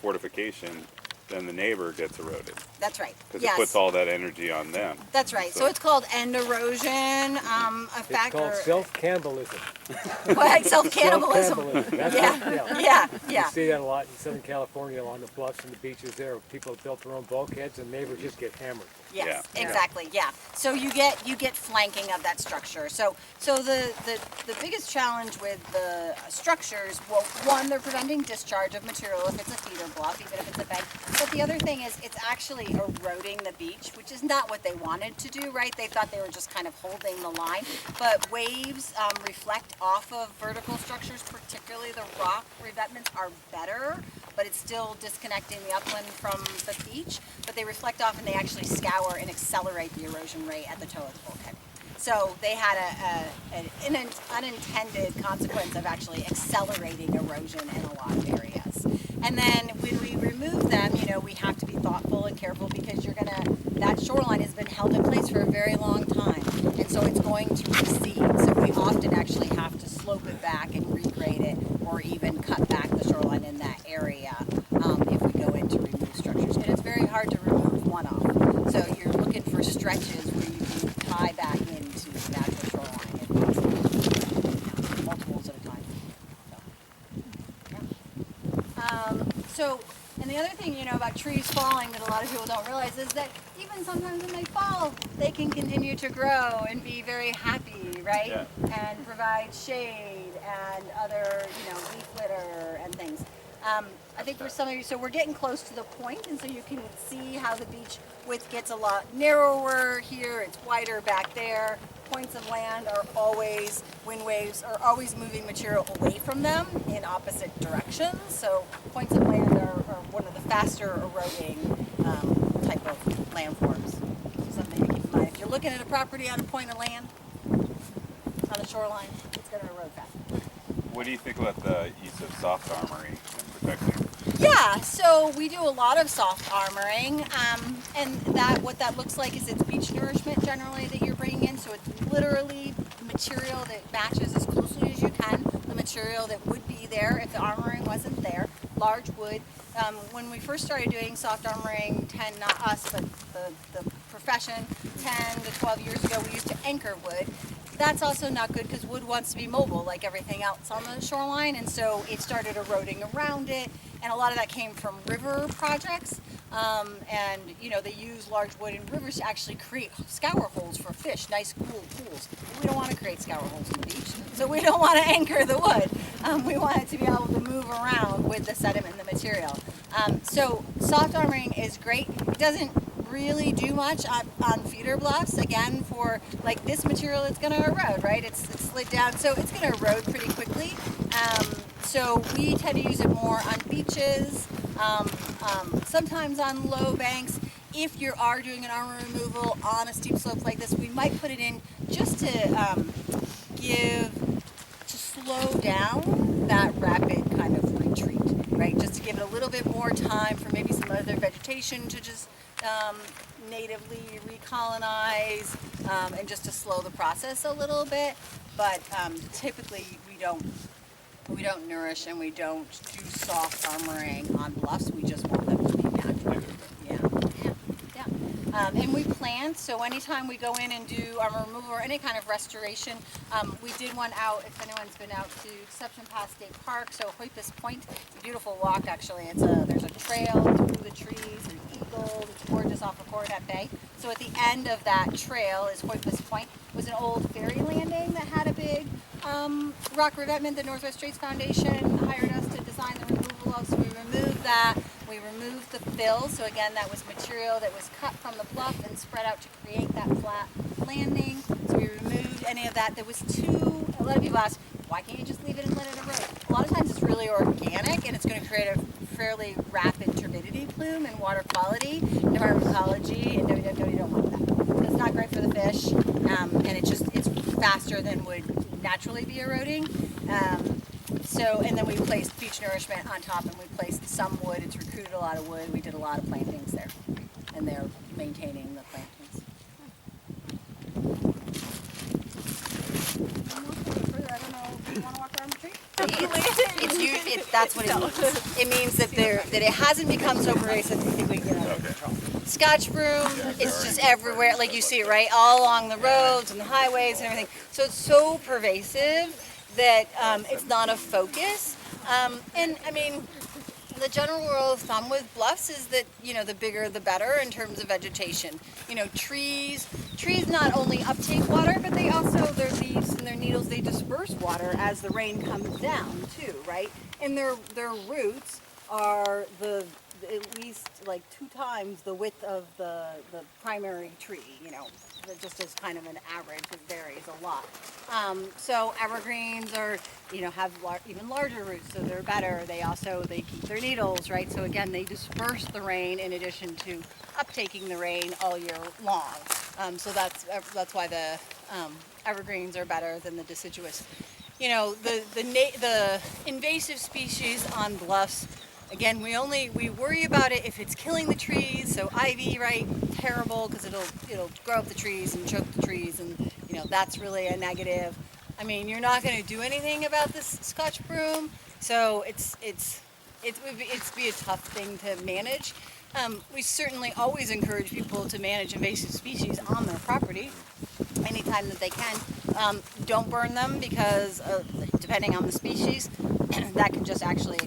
fortification, then the neighbor gets eroded. That's right. Because it puts all that energy on them. That's right. So it's called end erosion. It's called self-cannibalism. What? Self-cannibalism. Yeah. Yeah. You see that a lot in Southern California along the bluffs and the beaches there. People have built their own bulkheads and neighbors just get hammered. Yes, exactly. Yeah. So you get flanking of that structure. So the biggest challenge with the structures, well, one, they're preventing discharge of material if it's a feeder bluff, even if it's a bank. But the other thing is it's actually eroding the beach, which is not what they wanted to do, right? They thought they were just kind of holding the line. But waves reflect off of vertical structures, particularly the rock revetments are better, but it's still disconnecting the upland from the beach. But they reflect off and they actually scour and accelerate the erosion rate at the toe of the bulkhead. So they had an unintended consequence of actually accelerating erosion in a lot of areas. And then when we remove them, we have to be thoughtful and careful because that shoreline has been held in place for a very long time. And so it's going to recede. So we often actually have to slope it back and regrade it, or even cut back the shoreline in that area if we go in to remove structures. And it's very hard to remove one-off. So you're looking for stretches where you can tie back into the natural shoreline and multiples at a time. And the other thing, about trees falling that a lot of people don't realize is that even sometimes when they fall, they can continue to grow and be very happy, right? Yeah. And provide shade and other, leaf litter and things. I think for some of you, so we're getting close to the point, and so you can see how the beach width gets a lot narrower here. It's wider back there. Points of land are always, wind waves are always moving material away from them in opposite directions. So points of land are one of the faster eroding type of landforms. So something to keep in mind. If you're looking at a property on a point of land, on the shoreline, it's going to erode fast. What do you think about the use of soft armoring and protecting? Yeah, so we do a lot of soft armoring, and what that looks like is it's beach nourishment generally that you're bringing in. So it's literally material that matches as closely as you can the material that would be there if the armoring wasn't there. Large wood. When we first started doing soft armoring, not us, but the profession, 10 to 12 years ago, we used to anchor wood. That's also not good because wood wants to be mobile like everything else on the shoreline, and so it started eroding around it, and a lot of that came from river projects. And they use large wood in rivers to actually create scour holes for fish, nice cool pools. We don't want to create scour holes in the beach, so we don't want to anchor the wood. We want it to be able to move around with the sediment and the material. So soft armoring is great. It doesn't really do much on feeder bluffs. Again, for like this material, it's going to erode, right? It's slid down, so it's going to erode pretty quickly. So we tend to use it more on beaches, sometimes on low banks. If you are doing an armor removal on a steep slope like this, we might put it in just to slow down that rapid kind of retreat, right? Just to give it a little bit more time for maybe some other vegetation to just natively recolonize, and just to slow the process a little bit. But typically we don't nourish and we don't do soft armoring on bluffs. We just want them to be natural. And we plant, so anytime we go in and do armor removal or any kind of restoration, we did one out, if anyone's been out to Deception Pass State Park, so Hoipus Point, it's a beautiful walk actually. There's a trail through the trees, there's eagles, it's gorgeous off of Cote Bay. So at the end of that trail is Hoipus Point. It was an old ferry landing that had a big rock revetment. The Northwest Straits Foundation hired us to design the removal of, so we removed that. We removed the fill, so again that was material that was cut from the bluff and spread out to create that flat landing. So we removed any of that. There was a lot of people ask, why can't you just leave it and let it erode? A lot of times it's really organic and it's going to create a fairly rapid turbidity plume and water quality. Department of Ecology and WWW don't want that. It's not great for the fish, and it's faster than would naturally be eroding. And then we placed beach nourishment on top, and we placed some wood. It's recruited a lot of wood. We did a lot of plantings there, and they're maintaining the plantings. I don't know if you want to walk around the tree. That's what it means. It means that it hasn't become so pervasive that you think we can get out of control. Scotch broom, it's just everywhere. Like you see it right all along the roads and the highways and everything. So it's so pervasive that it's not a focus. And I mean, the general rule of thumb with bluffs is that, the bigger the better in terms of vegetation. Trees not only uptake water, but they also, their leaves and their needles, they disperse water as the rain comes down too, right? And their roots are at least like 2 times the width of the primary tree, just as kind of an average. It varies a lot. So evergreens have even larger roots, so they're better. They keep their needles, right? So again, they disperse the rain in addition to uptaking the rain all year long. So that's why the evergreens are better than the deciduous. The invasive species on bluffs, again, we worry about it if it's killing the trees. So ivy, right, terrible, because it'll grow up the trees and choke the trees, and that's really a negative. I mean, you're not going to do anything about this Scotch broom, so it's be a tough thing to manage. We certainly always encourage people to manage invasive species on their property anytime that they can. Don't burn them, because depending on the species, that can just actually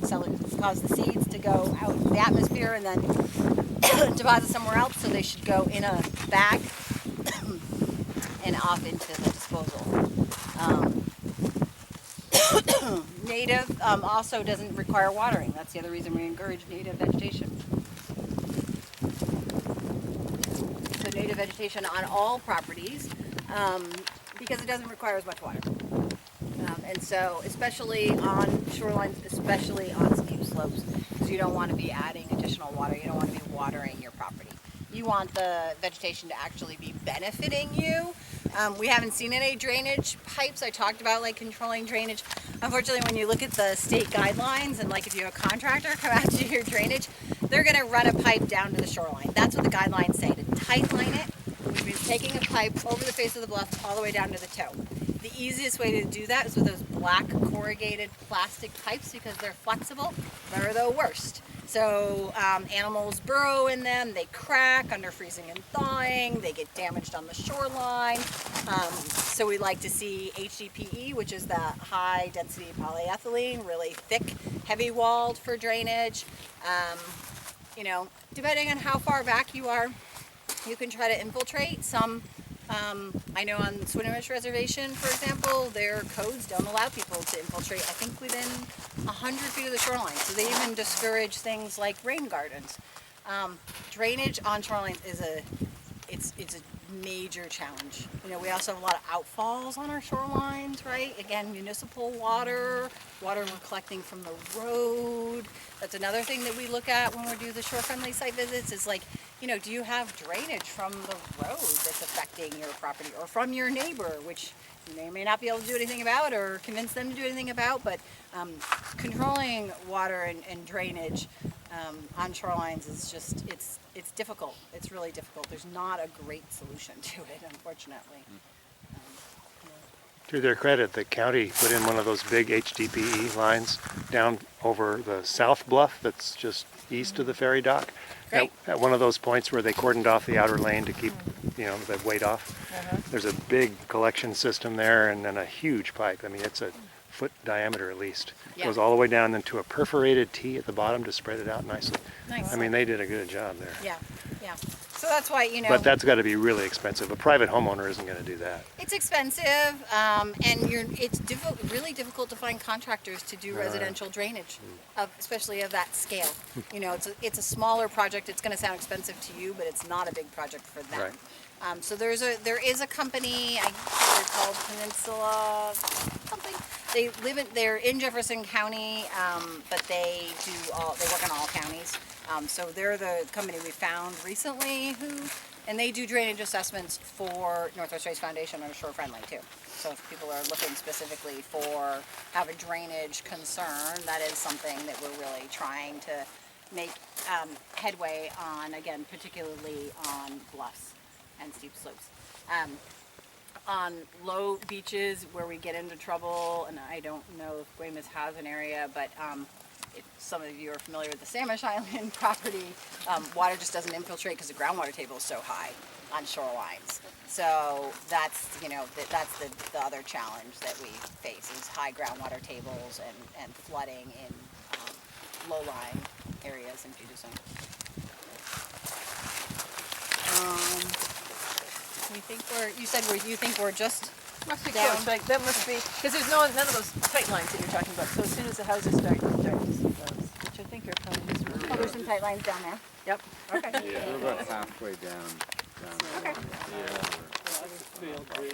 cause the seeds to go out in the atmosphere and then deposit somewhere else. So they should go in a bag and off into the disposal. Native also doesn't require watering. That's the other reason we encourage native vegetation. So native vegetation on all properties, because it doesn't require as much water. And so, especially on shorelines, especially on steep slopes, because you don't want to be adding additional water. You don't want to be watering your property. You want the vegetation to actually be benefiting you. We haven't seen any drainage pipes. I talked about controlling drainage. Unfortunately, when you look at the state guidelines, and if you have a contractor come out to your drainage, they're going to run a pipe down to the shoreline. That's what the guidelines say, to tight line it, which means taking a pipe over the face of the bluff all the way down to the toe. The easiest way to do that is with those black corrugated plastic pipes, because they're flexible. They're the worst. So animals burrow in them, they crack under freezing and thawing, they get damaged on the shoreline. So we like to see HDPE, which is the high density polyethylene, really thick, heavy walled for drainage. Depending on how far back you are, you can try to infiltrate. Some, I know on Swinomish Reservation, for example, their codes don't allow people to infiltrate, I think, within 100 feet of the shoreline. So they even discourage things like rain gardens. Drainage on shorelines is it's a major challenge. You know, we also have a lot of outfalls on our shorelines, right? Again, municipal water we're collecting from the road. That's another thing that we look at when we do the shore-friendly site visits is like, you know, do you have drainage from the road that's affecting your property or from your neighbor, which you may or may not be able to do anything about or convince them to do anything about, but controlling water and drainage on shorelines is just, it's difficult. It's really difficult. There's not a great solution to it, unfortunately. To their credit, the county put in one of those big HDPE lines down over the south bluff that's just east of the ferry dock. Great. At one of those points where they cordoned off the outer lane to keep, you know, the weight off. There's a big collection system there and then a huge pipe. I mean, it's a foot diameter at least. Yeah. Goes all the way down then to a perforated T at the bottom to spread it out nicely. Nice. I mean, they did a good job there. Yeah, yeah. So that's why, you know. But that's got to be really expensive. A private homeowner isn't going to do that. It's expensive, and it's really difficult to find contractors to do residential drainage, especially of that scale. You know, it's a smaller project. It's going to sound expensive to you, but it's not a big project for them. Right. So there is a company. They're called Peninsula something. They're in Jefferson County, but they work in all counties. So they're the company we found recently and they do drainage assessments for Northwest Race Foundation and Shore Friendly too. So if people are looking specifically have a drainage concern, that is something that we're really trying to make headway on, again, particularly on bluffs and steep slopes. On low beaches where we get into trouble, and I don't know if Guaymas has an area, but if some of you are familiar with the Samish Island property, water just doesn't infiltrate because the groundwater table is so high on shorelines. So that's, you know, that's the other challenge that we face is high groundwater tables and flooding in low-lying areas in Puget Sound. You think we're just Must be down? close, right? That must be, because there's none of those tight lines that you're talking about. So as soon as the houses start to see those, which I think are probably just. Oh, there's some tight lines down there. Yep. Okay. We're about halfway down. Okay. Yeah.